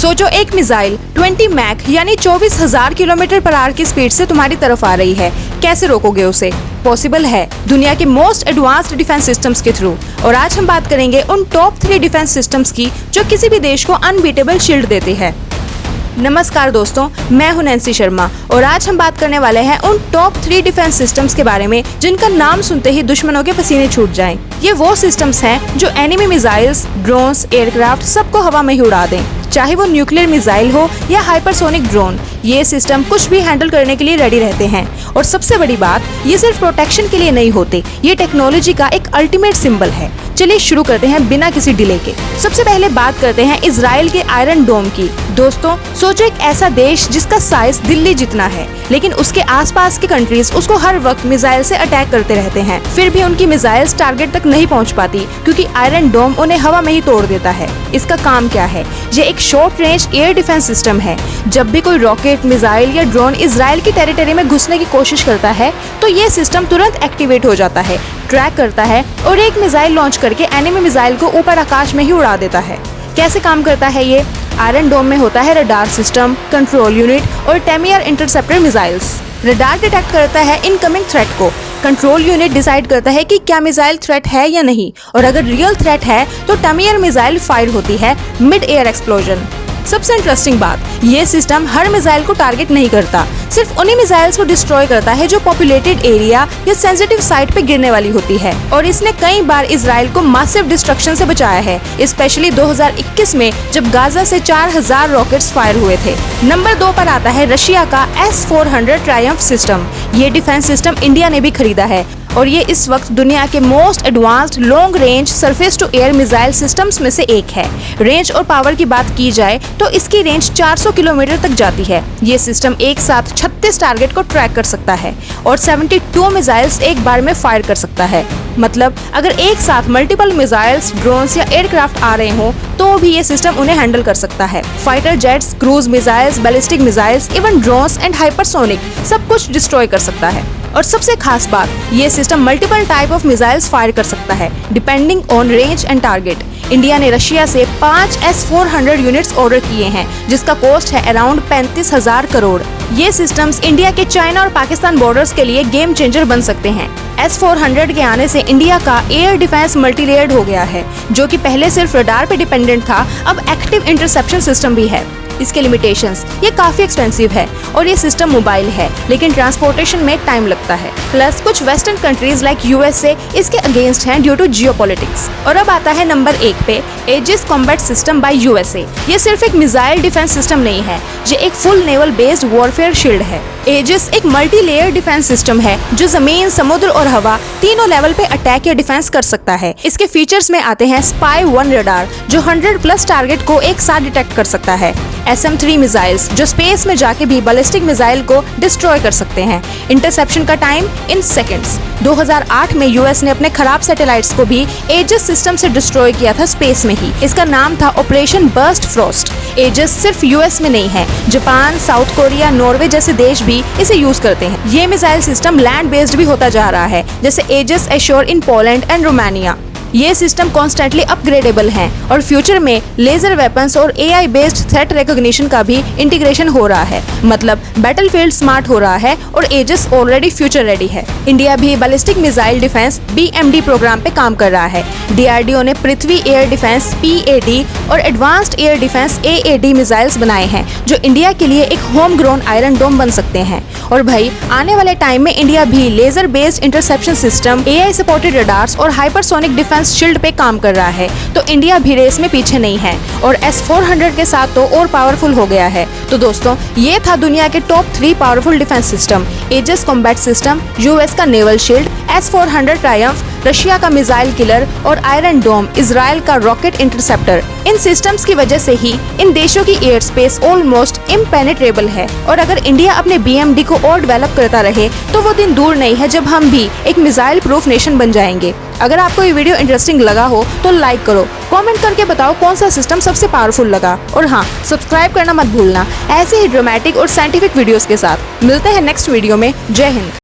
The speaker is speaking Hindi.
सोचो एक मिसाइल 20 मैक यानी 24,000 किलोमीटर पर आवर की स्पीड से तुम्हारी तरफ आ रही है, कैसे रोकोगे उसे? पॉसिबल है दुनिया के मोस्ट एडवांस्ड डिफेंस सिस्टम्स के थ्रू। और आज हम बात करेंगे उन टॉप 3 डिफेंस सिस्टम्स की जो किसी भी देश को अनबीटेबल शील्ड देते हैं। नमस्कार दोस्तों, मैं हूं नैन्सी शर्मा और आज हम बात करने वाले हैं उन टॉप 3 डिफेंस सिस्टम्स के बारे में जिनका नाम सुनते ही दुश्मनों के पसीने छूट जाएं। ये वो सिस्टम्स हैं जो एनिमी मिसाइल्स, ड्रोन्स, एयरक्राफ्ट सबको हवा में ही उड़ा दें, चाहे वो न्यूक्लियर मिसाइल हो या हाइपरसोनिक ड्रोन। ये सिस्टम कुछ भी हैंडल करने के लिए रेडी रहते हैं। और सबसे बड़ी बात, ये सिर्फ प्रोटेक्शन के लिए नहीं होते, ये टेक्नोलॉजी का एक अल्टीमेट सिंबल है। चलिए शुरू करते हैं बिना किसी डिले के। सबसे पहले बात करते हैं इजराइल के आयरन डोम की। दोस्तों सोचो एक ऐसा देश जिसका साइज दिल्ली जितना है, लेकिन उसके आसपास के कंट्रीज उसको हर वक्त मिसाइल से अटैक करते रहते हैं, फिर भी उनकी मिसाइल्स टारगेट तक नहीं पहुंच पाती क्योंकि आयरन डोम उन्हें हवा में ही तोड़ देता है। इसका काम क्या है? ये एक short range air defence system है। जब भी कोई रॉकेट, मिसाइल या ड्रोन इजराइल की टेरिटरी में घुसने की कोशिश करता है तो ये सिस्टम तुरंत एक्टिवेट हो जाता है, ट्रैक करता है और एक मिसाइल लॉन्च करके एनिमी मिसाइल को ऊपर आकाश में ही उड़ा देता है। कैसे काम करता है ये? आयरन डोम में होता है रडार सिस्टम, कंट्रोल यूनिट और टेमियर इंटरसेप्टर मिसाइल्स। रडार डिटेक्ट करता है इनकमिंग थ्रेट को, कंट्रोल यूनिट डिसाइड करता है कि क्या मिसाइल थ्रेट है या नहीं, और अगर रियल थ्रेट है तो टेमियर मिसाइल फायर होती है, मिड एयर एक्सप्लोजन। सबसे इंटरेस्टिंग बात, ये सिस्टम हर मिसाइल को टारगेट नहीं करता, सिर्फ उन्हीं मिसाइल्स को डिस्ट्रॉय करता है जो पॉपुलेटेड एरिया या सेंसिटिव साइट पे गिरने वाली होती है। और इसने कई बार इजराइल को मासिव डिस्ट्रक्शन से बचाया है, स्पेशली 2021 में जब गाजा से 4000 रॉकेट्स फायर हुए थे। नंबर 2 पर आता है रशिया का S-400 ट्रायम्फ सिस्टम। ये डिफेंस सिस्टम इंडिया ने भी खरीदा है और ये इस वक्त दुनिया के most advanced long range surface to air missile systems में से एक है। रेंज और पावर की बात की जाए तो इसकी रेंज 400 किलोमीटर तक जाती है। ये सिस्टम एक साथ 36 टारगेट को ट्रैक कर सकता है और 72 मिसाइल्स एक बार में फायर कर सकता है। मतलब अगर एक साथ मल्टीपल मिसाइल्स, ड्रोन्स या एयरक्राफ्ट आ रहे हों तो भी ये सिस्टम उन्हें हैंडल कर सकता है। Fighter jets, cruise missiles, ballistic missiles, even drones and hypersonic सब कुछ डिस्ट्रॉय कर सकता है। और सबसे खास बात, ये system multiple type of missiles fire कर सकता है depending on range and target. India ने रशिया से 5 S-400 यूनिट्स ऑर्डर किए हैं जिसका कॉस्ट है अराउंड 35,000 करोड़। ये सिस्टम्स इंडिया के चाइना और पाकिस्तान बॉर्डर्स के लिए गेम चेंजर बन सकते हैं। S-400 के आने से इंडिया का एयर डिफेंस मल्टीलेयर्ड हो गया है, जो कि पहले सिर्फ रडार पे डिपेंडेंट था, अब एक्टिव इंटरसेप्शन सिस्टम भी है। इसके लिमिटेशंस, ये काफी एक्सपेंसिव है और ये सिस्टम मोबाइल है, लेकिन ट्रांसपोर्टेशन में टाइम लगता है। प्लस कुछ वेस्टर्न कंट्रीज लाइक USA इसके अगेंस्ट हैं ड्यू टू जियोपॉलिटिक्स। और अब आता है नंबर 1 पे Aegis combat system by USA। ये सिर्फ एक मिसाइल डिफेंस सिस्टम नहीं है, ये एक full naval based warfare shield है। एजिस एक मल्टी लेयर डिफेंस सिस्टम है जो जमीन, समुद्र और हवा तीनों लेवल पे अटैक या डिफेंस कर सकता है। इसके फीचर्स में आते हैं स्पाई 1 रडार जो 100+ टारगेट को एक साथ डिटेक्ट कर सकता है, SM-3 मिसाइल्स जो स्पेस में जाके भी बैलिस्टिक मिसाइल को डिस्ट्रॉय कर सकते हैं, इंटरसेप्शन का टाइम इन सेकंड्स। 2008 में US ने अपने खराब सैटेलाइट्स को भी एजिस सिस्टम से डिस्ट्रॉय किया था स्पेस में ही। इसका नाम था ऑपरेशन बर्स्ट फ्रॉस्ट। एजिस सिर्फ US में नहीं है, जापान, साउथ कोरिया, नॉर्वे जैसे देश भी इसे यूज करते हैं। ये मिसाइल सिस्टम लैंड बेस्ड भी होता जा रहा है, जैसे Aegis Ashore in Poland and Romania. ये सिस्टम कॉन्स्टेंटली अपग्रेडेबल हैं और फ्यूचर में लेजर वेपन्स और AI बेस्ड थ्रेट रिकॉग्निशन का भी इंटीग्रेशन हो रहा है। मतलब बैटलफील्ड स्मार्ट हो रहा है और एजिस ऑलरेडी फ्यूचर रेडी है। इंडिया भी ballistic missile defence BMD programme पे काम कर रहा है। DRDO ने पृथ्वी एयर डिफेंस PAD और advanced air defence AAD missiles बनाए हैं जो इंडिया के लिए एक होम ग्रोन आयरन डोम बन सकते हैं। और भाई आने वाले टाइम में इंडिया भी laser based interception system, AI supported radars और हाइपरसोनिक डिफेंस शील्ड पे काम कर रहा है, तो इंडिया भी रेस में पीछे नहीं है और S-400 के साथ तो और पावरफुल हो गया है। तो दोस्तों ये था दुनिया के top 3 powerful defence system. Aegis combat system, US का naval shield, S-400 Triumph, Russia का मिसाइल किलर और आयरन डोम, इजराइल का रॉकेट इंटरसेप्टर। इन सिस्टम्स की वजह से ही इन देशों की एयर स्पेस ऑलमोस्ट इम्पेनेट्रेबल है और अगर इंडिया अपने BMD को और डेवलप करता रहे तो वो दिन दूर नहीं है जब हम भी एक मिसाइल प्रूफ नेशन बन जाएंगे। अगर आपको ये वीडियो इंटरेस्टिंग लगा हो तो लाइक करो, कमेंट करके बताओ कौन सा सिस्टम सबसे पावरफुल लगा और हाँ, सब्सक्राइब करना मत भूलना ऐसे ही ड्रामेटिक और साइंटिफिक वीडियोस के साथ। मिलते हैं नेक्स्ट वीडियो में। जय हिंद।